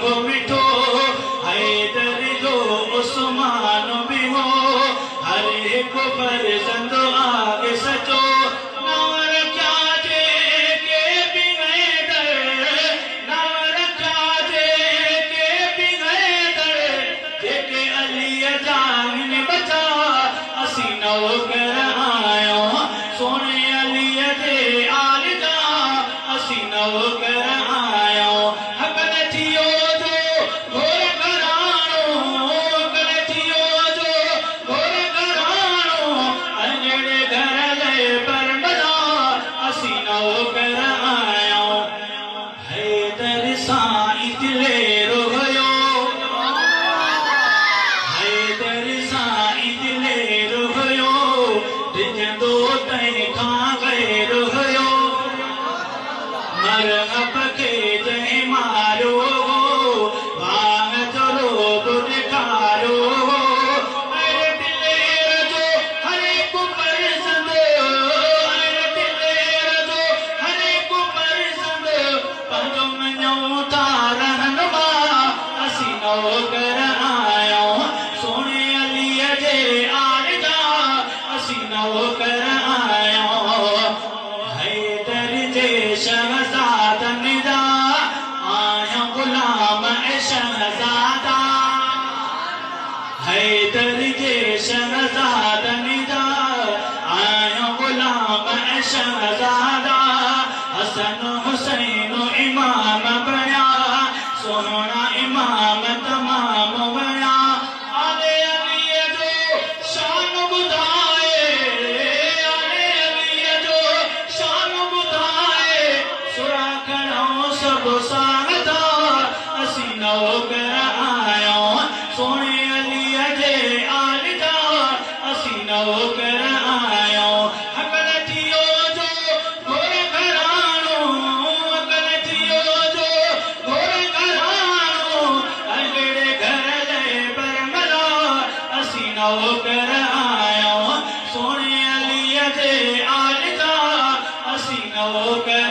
वो मिठो हैदर जो उस्मान भी हो हर एक फर्जंद आगे सचो नवर क्या जे के भी गए दर नवर क्या जे के भी गए दर जेके अली जान बचा असी नौकर आयो सोने अली जे आल जा असी नौकर आयो हकल थियो जो घोर घराणो हकल थियो जो घोर घराणो अजड़े घर ले परमदा असी नौकर आयो हैदर साईं दिले रोयो हैदर साईं दिले रोयो दिजंदो तई खां गए रोयो मरहब के जय मारो भाग चलो गुनकारो अरे दिलेर जो हरे को परसंद अरे दिलेर जो हरे को परसंद पंजो मनो तारहनुमा असी नौकर आयो सोने अली जे आल जा असी नौकर आयो हैदर जे शहजादन जा आया गुलाम शहजादा हैदर जे शहजादन जा आया गुलाम शहजादा हसन हुसैन इमाम बया सोना इमाम तमाम बया आले अली जो शान बुधाए आले अली जो शान बुधाए सुराखणो सब सांगता असी नौकर आयो सोने अली जे आल जा असी नौकर आयो हकल थियो जो घोर घराणो हकल थियो जो घोर घराणो अजड़े घर ले बरमला असी नौकर आयो सोने अली जे आल जा असी नौकर